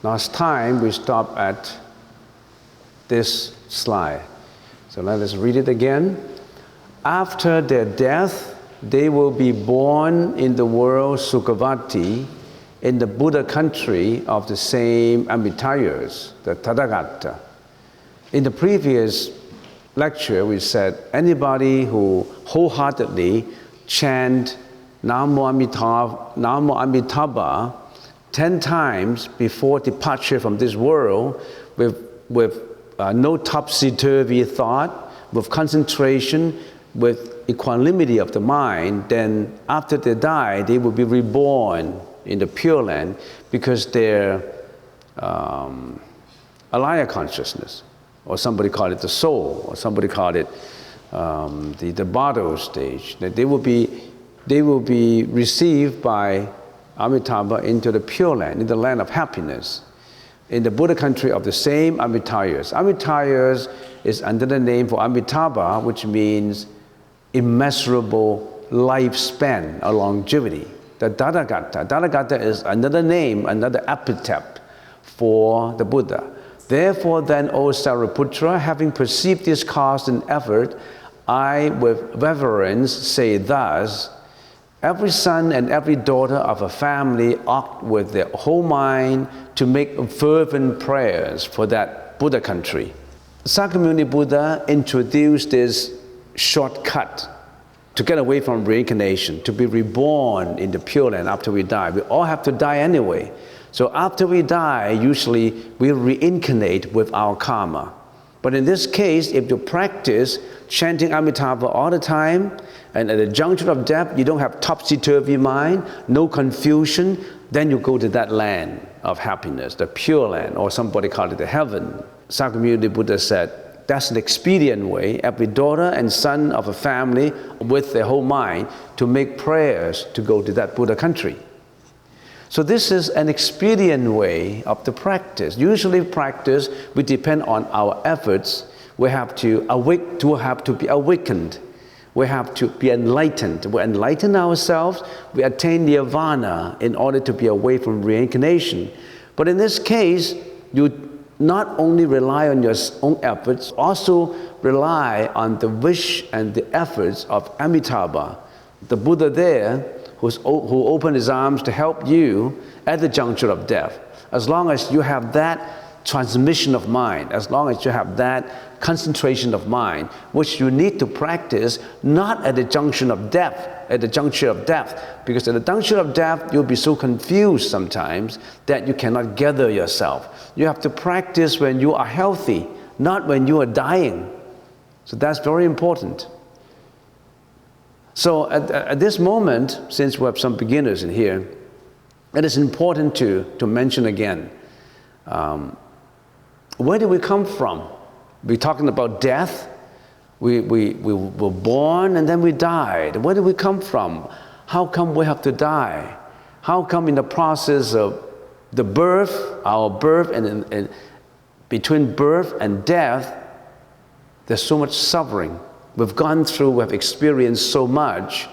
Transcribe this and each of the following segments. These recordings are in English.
Last time we stopped at this slide. So let us read it again. After their death, they will be born in the world Sukhavati, in the Buddha country of the same Amitayas, the Tathagata. In the previous lecture, we said anybody who wholeheartedly chant Namo Amitabha 10 times before departure from this world with no topsy-turvy thought, with concentration, with equanimity of the mind, then after they die, they will be reborn in the Pure Land because they're alaya consciousness, or somebody called it the soul, or somebody called it the Bardo stage. That they will be received by Amitabha into the Pure Land, in the land of happiness, in the Buddha country of the same Amitayas. Amitayas is another name for Amitabha, which means immeasurable lifespan or longevity. The Tathagata is another name, another epithet for the Buddha. Therefore then, O Sariputra, having perceived this cause and effort, I with reverence say thus: every son and every daughter of a family ought with their whole mind to make fervent prayers for that Buddha country. Sakyamuni Buddha introduced this shortcut to get away from reincarnation, to be reborn in the Pure Land after we die. We all have to die anyway. So after we die, usually we reincarnate with our karma. But in this case, if you practice chanting Amitabha all the time, and at the juncture of death, you don't have topsy-turvy mind, no confusion, then you go to that land of happiness, the Pure Land, or somebody called it the heaven. Sakyamuni Buddha said, that's an expedient way, every daughter and son of a family with their whole mind to make prayers to go to that Buddha country. So this is an expedient way of the practice. Usually practice, we depend on our efforts. We have to be awakened. We have to be enlightened. We enlighten ourselves, we attain nirvana in order to be away from reincarnation. But in this case, you not only rely on your own efforts, also rely on the wish and the efforts of Amitabha, the Buddha there, who opened his arms to help you at the juncture of death. As long as you have that transmission of mind, as long as you have that concentration of mind, which you need to practice not at the junction of death, at the juncture of death, because at the juncture of death, you'll be so confused sometimes that you cannot gather yourself. You have to practice when you are healthy, not when you are dying. So that's very important. So at this moment, since we have some beginners in here, it is important to mention again, where do we come from? We're talking about death. We were born and then we died. Where do we come from? How come we have to die? How come in the process of the birth, our birth, and between birth and death, there's so much suffering. We've gone through, we've experienced so much.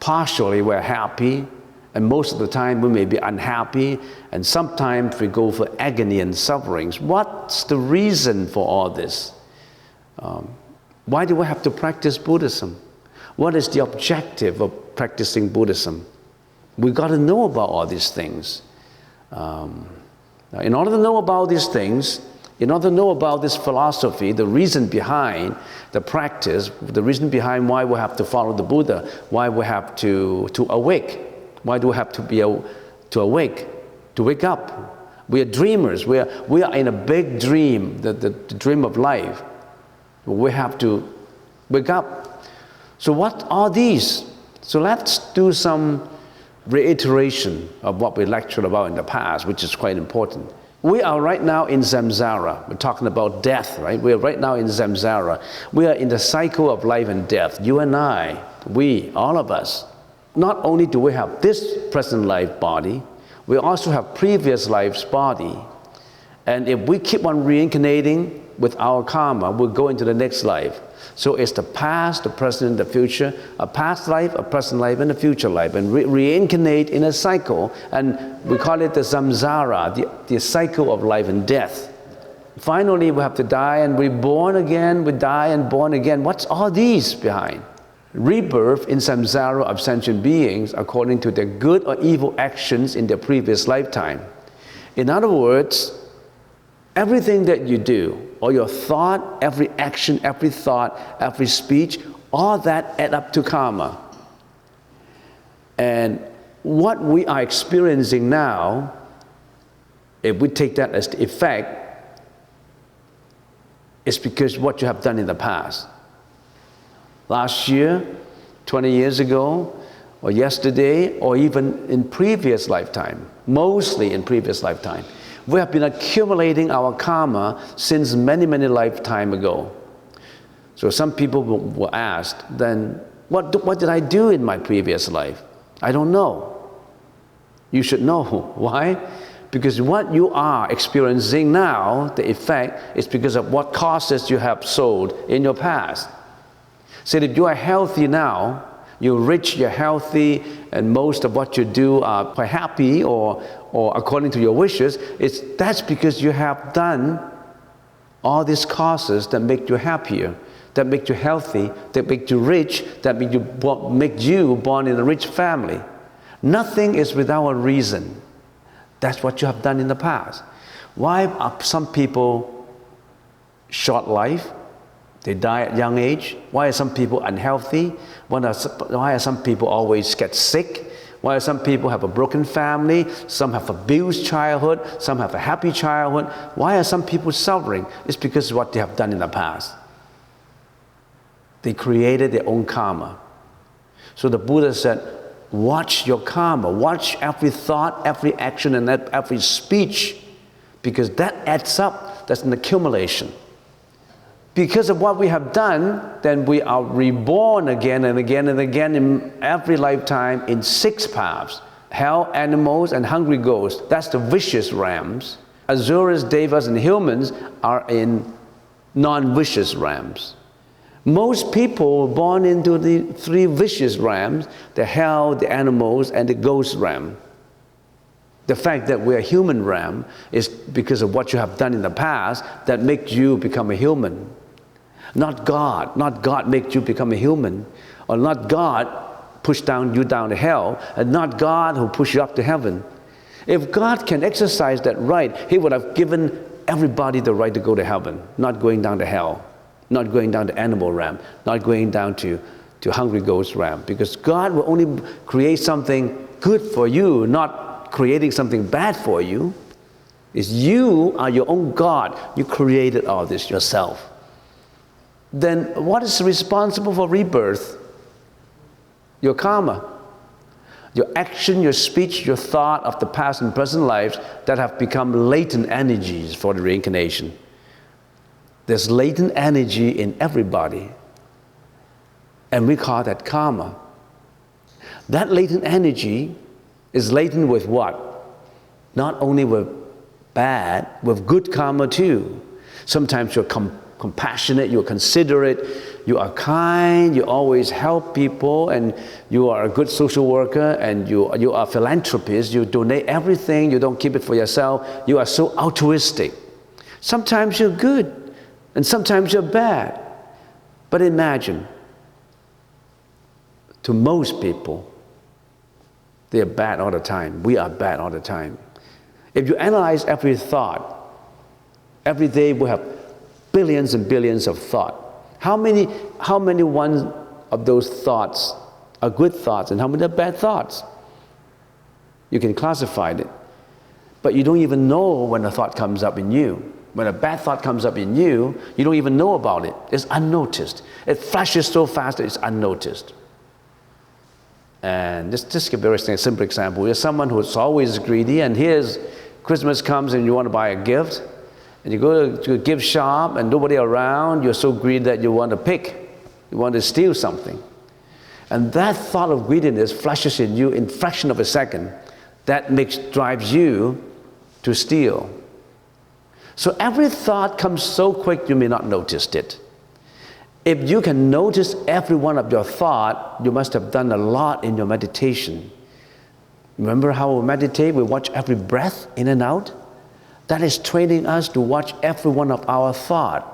Partially we're happy, and most of the time we may be unhappy, and sometimes we go for agony and sufferings. What's the reason for all this? Why do we have to practice Buddhism? What is the objective of practicing Buddhism? We've got to know about all these things. In order to know about these things, in order to know about this philosophy, the reason behind the practice, the reason behind why we have to follow the Buddha, why we have to awake, why do we have to awake, to wake up? We are dreamers. We are in a big dream, the dream of life. We have to wake up. So what are these? So let's do some reiteration of what we lectured about in the past, which is quite important. We are right now in samsara. We're talking about death, right? We are right now in samsara. We are in the cycle of life and death. You and I, we, all of us. Not only do we have this present life body, we also have previous life's body. And if we keep on reincarnating, with our karma will go into the next life. So it's the past, the present, the future, a past life, a present life, and a future life, and reincarnate in a cycle, and we call it the samsara, the cycle of life and death. Finally, we have to die and reborn again, we die and born again. What's all these behind? Rebirth in samsara of sentient beings according to their good or evil actions in their previous lifetime. In other words, everything that you do, or your thought, every action, every thought, every speech, all that add up to karma. And what we are experiencing now, if we take that as the effect, is because what you have done in the past. Last year, 20 years ago, or yesterday, or even in previous lifetime, mostly in previous lifetime. We have been accumulating our karma since many, many lifetimes ago. So some people were asked, then, what did I do in my previous life? I don't know. You should know. Why? Because what you are experiencing now, the effect, is because of what causes you have sowed in your past. So if you are healthy now, you're rich, you're healthy, and most of what you do are quite happy or according to your wishes, that's because you have done all these causes that make you happier, that make you healthy, that make you rich, that make you born in a rich family. Nothing is without a reason. That's what you have done in the past. Why are some people short life? They die at young age. Why are some people unhealthy? Why are some people always get sick? Why are some people have a broken family? Some have abused childhood. Some have a happy childhood. Why are some people suffering? It's because of what they have done in the past. They created their own karma. So the Buddha said, watch your karma. Watch every thought, every action, and every speech, because that adds up. That's an accumulation. Because of what we have done, then we are reborn again and again and again in every lifetime in 6 paths. Hell, animals, and hungry ghosts. That's the vicious realms. Asuras, devas, and humans are in non-vicious realms. Most people were born into the 3 vicious realms, the hell, the animals, and the ghost realm. The fact that we're a human realm is because of what you have done in the past that makes you become a human. Not God. Not God makes you become a human. Or not God push you down to hell. And not God who push you up to heaven. If God can exercise that right, He would have given everybody the right to go to heaven, not going down to hell, not going down to animal realm, not going down to hungry ghost realm. Because God will only create something good for you, not creating something bad for you. It's you are your own God. You created all this yourself. Then what is responsible for rebirth? Your karma. Your action, your speech, your thought of the past and present lives that have become latent energies for the reincarnation. There's latent energy in everybody. And we call that karma. That latent energy is latent with what? Not only with bad, with good karma too. Sometimes you're compassionate, you're considerate, you are kind, you always help people, and you are a good social worker, and you are a philanthropist, you donate everything, you don't keep it for yourself, you are so altruistic. Sometimes you're good, and sometimes you're bad. But imagine, to most people, they are bad all the time. We are bad all the time. If you analyze every thought, every day we have billions and billions of thought. How many ones of those thoughts are good thoughts and how many are bad thoughts? You can classify it. But you don't even know when a thought comes up in you. When a bad thought comes up in you, you don't even know about it. It's unnoticed. It flashes so fast that it's unnoticed. And just give a very simple example. You're someone who's always greedy, and here's Christmas comes and you want to buy a gift, and you go to a gift shop and nobody around, you're so greedy that you want to pick, you want to steal something. And that thought of greediness flashes in you in a fraction of a second. That drives you to steal. So every thought comes so quick you may not notice it. If you can notice every one of your thoughts, you must have done a lot in your meditation. Remember how we meditate? We watch every breath in and out. That is training us to watch every one of our thoughts.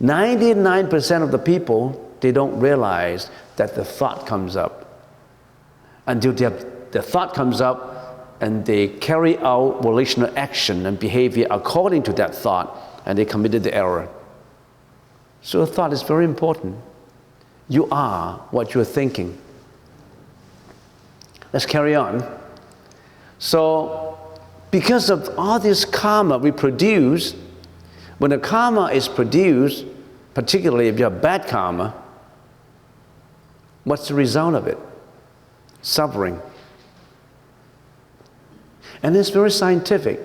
99% of the people, they don't realize that the thought comes up. Until the thought comes up and they carry out volitional action and behavior according to that thought, and they committed the error. So a thought is very important. You are what you're thinking. Let's carry on. So, because of all this karma we produce, when the karma is produced, particularly if you have bad karma, what's the result of it? Suffering. And it's very scientific.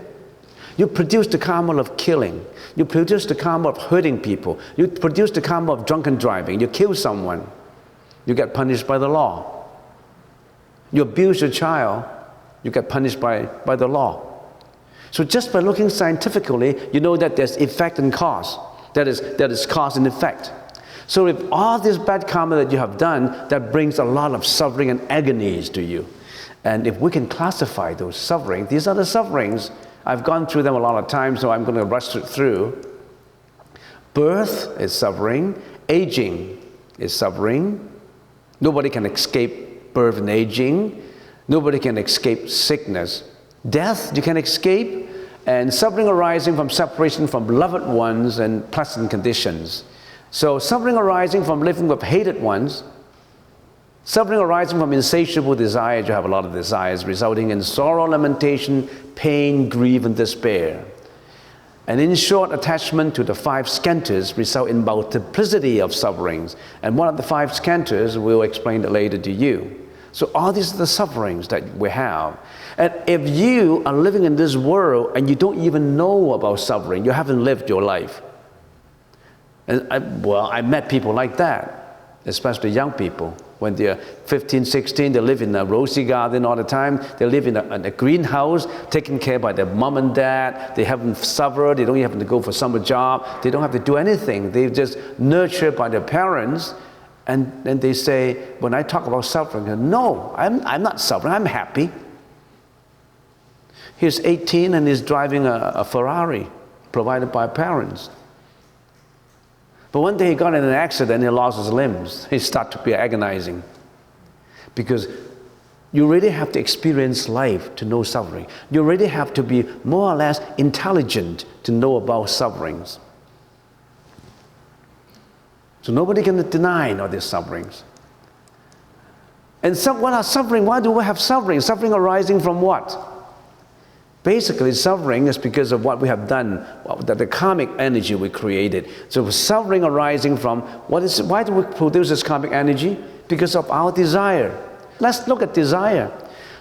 You produce the karma of killing. You produce the karma of hurting people. You produce the karma of drunken driving. You kill someone. You get punished by the law. You abuse your child. You get punished by the law. So just by looking scientifically, you know that there's effect and cause. That is cause and effect. So if all this bad karma that you have done, that brings a lot of suffering and agonies to you. And if we can classify those sufferings, these are the sufferings. I've gone through them a lot of times, so I'm going to rush it through. Birth is suffering. Aging is suffering. Nobody can escape birth and aging. Nobody can escape sickness. Death, you can escape. And suffering arising from separation from loved ones and pleasant conditions. So suffering arising from living with hated ones. Suffering arising from insatiable desires, you have a lot of desires, resulting in sorrow, lamentation, pain, grief, and despair. And in short, attachment to the 5 skandhas result in multiplicity of sufferings. And one of the 5 skandhas, we'll explain it later to you. So all these are the sufferings that we have. And if you are living in this world and you don't even know about suffering, you haven't lived your life. And I met people like that, especially young people. When they're 15, 16, they live in a rosy garden all the time. They live in a greenhouse, taken care by their mom and dad. They haven't suffered. They don't even have to go for summer job. They don't have to do anything. They're just nurtured by their parents. And then they say, when I talk about suffering, no, I'm not suffering. I'm happy. He's 18 and he's driving a Ferrari provided by parents. But one day he got in an accident and he lost his limbs. He started to be agonizing. Because you really have to experience life to know suffering. You really have to be more or less intelligent to know about sufferings. So nobody can deny all these sufferings. And what are suffering? Why do we have suffering? Suffering arising from what? Basically, suffering is because of what we have done, the karmic energy we created. So suffering arising from, why do we produce this karmic energy? Because of our desire. Let's look at desire.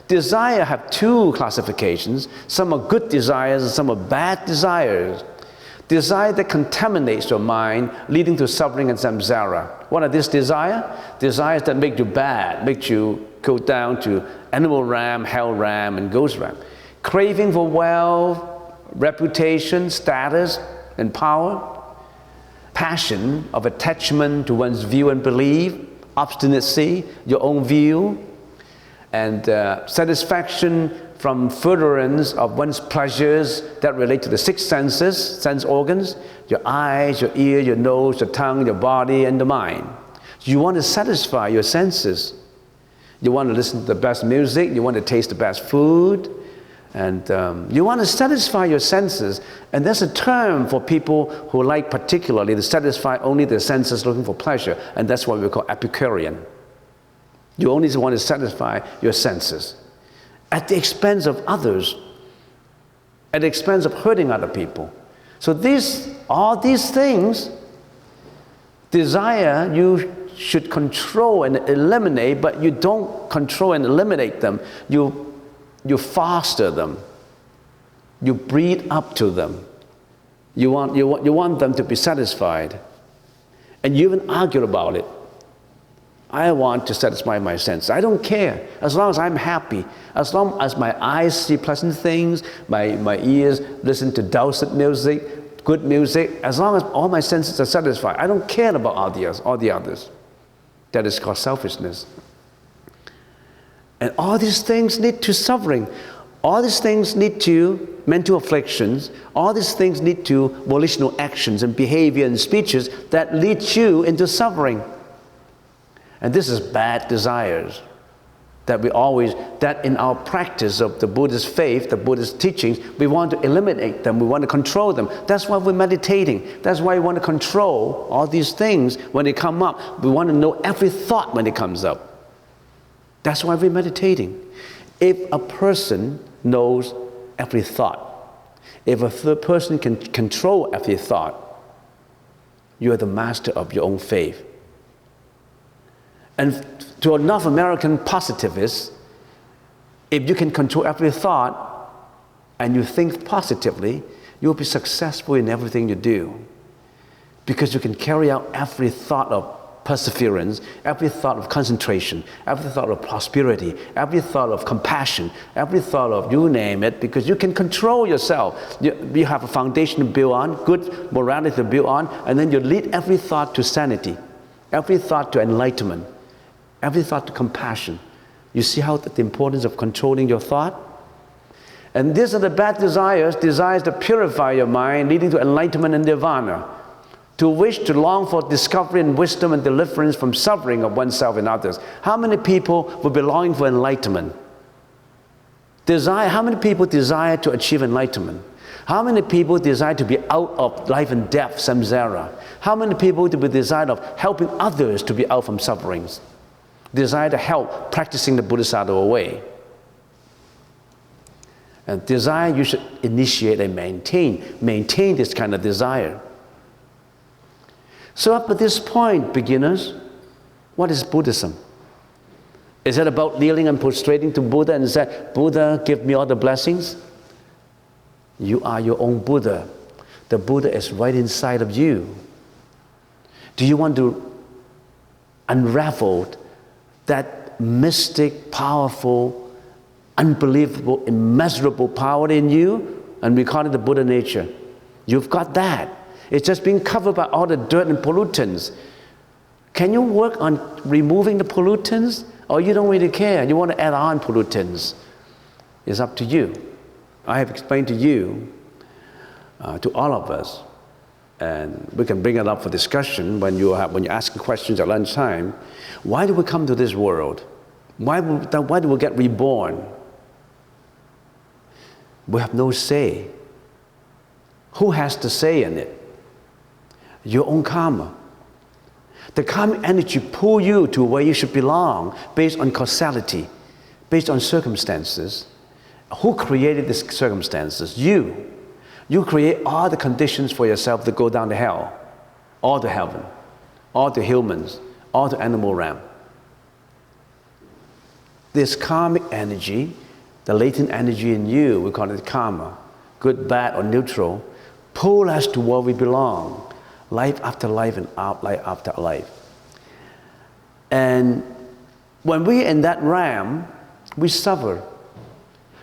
Desire have 2 classifications. Some are good desires and some are bad desires. Desire that contaminates your mind, leading to suffering and samsara. What are these desires? Desires that make you bad, make you go down to animal realm, hell realm, and ghost realm. Craving for wealth, reputation, status, and power. Passion of attachment to one's view and belief. Obstinacy, your own view. And satisfaction from furtherance of one's pleasures that relate to the 6 senses, sense organs. Your eyes, your ear, your nose, your tongue, your body, and the mind. You want to satisfy your senses. You want to listen to the best music. You want to taste the best food. And you want to satisfy your senses. And there's a term for people who like particularly to satisfy only their senses looking for pleasure. And that's what we call Epicurean. You only want to satisfy your senses at the expense of others, at the expense of hurting other people. So all these things, desire, you should control and eliminate, but you don't control and eliminate them. You foster them. You breed up to them. You want them to be satisfied. And you even argue about it. I want to satisfy my sense. I don't care. As long as I'm happy, as long as my eyes see pleasant things, my ears listen to dulcet music, good music, as long as all my senses are satisfied, I don't care about all the others. That is called selfishness. And all these things lead to suffering. All these things lead to mental afflictions. All these things lead to volitional actions and behavior and speeches that lead you into suffering. And this is bad desires that in our practice of the Buddhist faith, the Buddhist teachings, we want to eliminate them, we want to control them. That's why we're meditating. That's why we want to control all these things when they come up. We want to know every thought when it comes up. That's why we're meditating. If a person knows every thought, if a third person can control every thought, you are the master of your own faith. And to a North American positivist, if you can control every thought and you think positively, you'll be successful in everything you do. Because you can carry out every thought of perseverance, every thought of concentration, every thought of prosperity, every thought of compassion, every thought of you name it, because you can control yourself. You have a foundation to build on, good morality to build on, and then you lead every thought to sanity, every thought to enlightenment, every thought to compassion. You see how the importance of controlling your thought? And these are the bad desires that purify your mind, leading to enlightenment and nirvana. To wish, to long for discovery and wisdom and deliverance from suffering of oneself and others. How many people will be longing for enlightenment? How many people desire to achieve enlightenment? How many people desire to be out of life and death, samsara? How many people do we desire of helping others to be out from sufferings? Desire to help practicing the Bodhisattva way. And desire, you should initiate and maintain this kind of desire. So up at this point, beginners, what is Buddhism? Is it about kneeling and prostrating to Buddha and say, Buddha, give me all the blessings? You are your own Buddha. The Buddha is right inside of you. Do you want to unravel that mystic, powerful, unbelievable, immeasurable power in you? And we call it the Buddha nature. You've got that. It's just being covered by all the dirt and pollutants. Can you work on removing the pollutants? Or you don't really care, you want to add on pollutants? It's up to you. I have explained to you, to all of us, and we can bring it up for discussion when you're asking questions at lunchtime. Why do we come to this world? Why do we get reborn? We have no say. Who has the say in it? Your own karma. The karmic energy pull you to where you should belong based on causality, based on circumstances. Who created these circumstances? You. You create all the conditions for yourself to go down to hell, or to heaven, or to humans, or to animal realm. This karmic energy, the latent energy in you, we call it karma, good, bad, or neutral, pull us to where we belong. Life after life and life after life. And when we're in that realm, we suffer.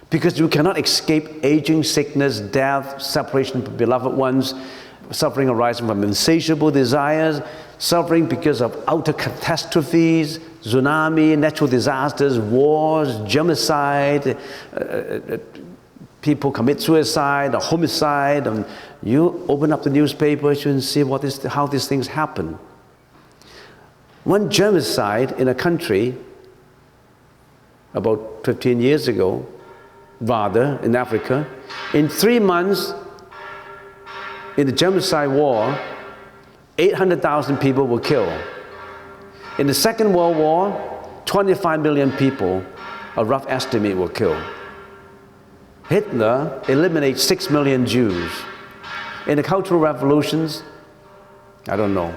Because you cannot escape aging, sickness, death, separation from beloved ones, suffering arising from insatiable desires, suffering because of outer catastrophes, tsunami, natural disasters, wars, genocide, people commit suicide or homicide, and you open up the newspapers and see how these things happen. One genocide in a country about 15 years ago, rather, in Africa, in 3 months in the genocide war, 800,000 people were killed. In the Second World War, 25 million people, a rough estimate, were killed. Hitler eliminated 6 million Jews. In the cultural revolutions, I don't know,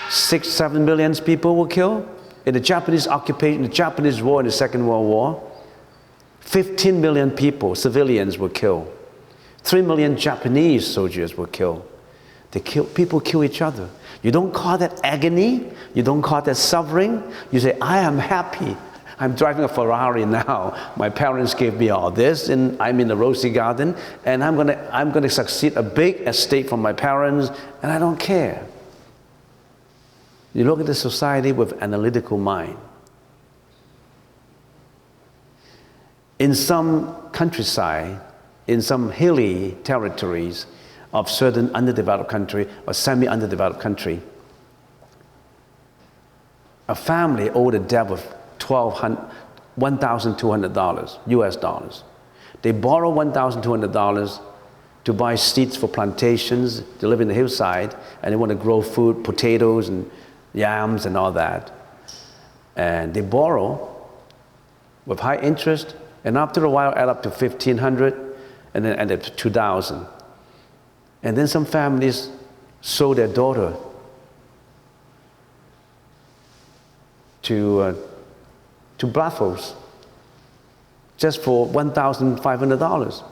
6-7 million people were killed. In the Japanese occupation, the Japanese war in the Second World War, 15 million people, civilians, were killed. 3 million Japanese soldiers were killed. People kill each other. You don't call that agony. You don't call that suffering. You say, I am happy. I'm driving a Ferrari now. My parents gave me all this, and I'm in the Rosy Garden, and I'm gonna succeed a big estate from my parents, and I don't care. You look at the society with analytical mind. In some countryside, in some hilly territories of certain underdeveloped country or semi-underdeveloped country, a family owed a debt of $1,200 US dollars. They borrow $1,200 to buy seeds for plantations. They live in the hillside and they want to grow food, potatoes and yams and all that. And they borrow with high interest, and after a while add up to $1,500 and then add up to $2,000. And then some families sold their daughter to brothels just for $1,500.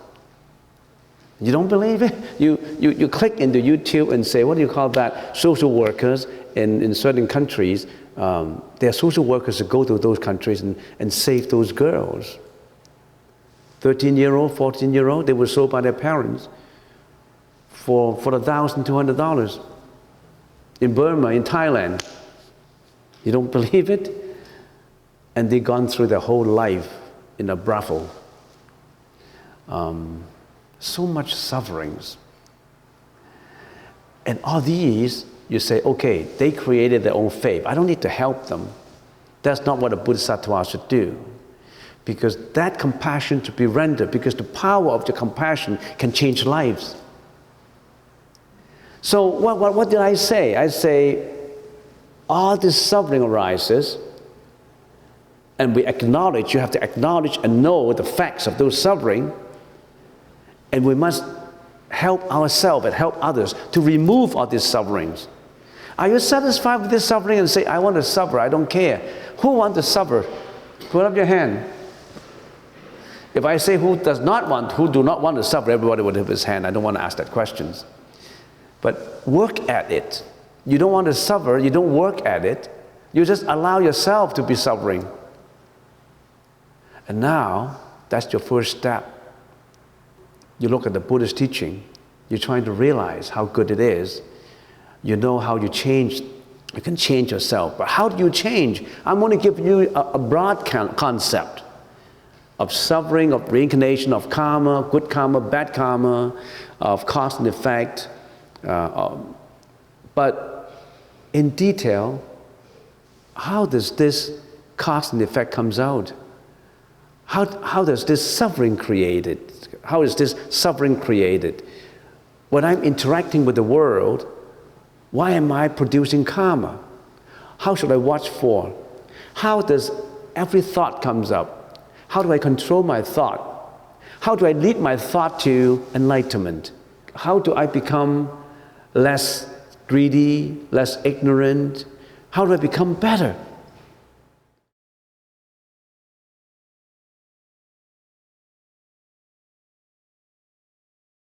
You don't believe it? You click into YouTube and say, what do you call that? Social workers in certain countries. There are social workers that go to those countries and save those girls. 13-year-old, 14-year-old, they were sold by their parents for $1,200 in Burma, in Thailand. You don't believe it? And they've gone through their whole life in a brothel. So much sufferings. And all these, you say, okay, they created their own faith. I don't need to help them. That's not what a bodhisattva should do. Because that compassion to be rendered, because the power of the compassion can change lives. So what did I say? I say, all this suffering arises, and we acknowledge, you have to acknowledge and know the facts of those suffering, and we must help ourselves and help others to remove all these sufferings. Are you satisfied with this suffering and say, I want to suffer, I don't care? Who wants to suffer? Put up your hand. If I say who do not want to suffer, everybody would have his hand. I don't want to ask that questions. But work at it. You don't want to suffer, you don't work at it. You just allow yourself to be suffering. And now, that's your first step. You look at the Buddhist teaching, you're trying to realize how good it is. You know how you change, you can change yourself. But how do you change? I'm going to give you a broad concept of suffering, of reincarnation, of karma, good karma, bad karma, of cause and effect. But in detail, how does this cause and effect comes out? How does this suffering created? How is this suffering created? When I'm interacting with the world, why am I producing karma? How should I watch for? How does every thought comes up? How do I control my thought? How do I lead my thought to enlightenment? How do I become less greedy, less ignorant? How do I become better?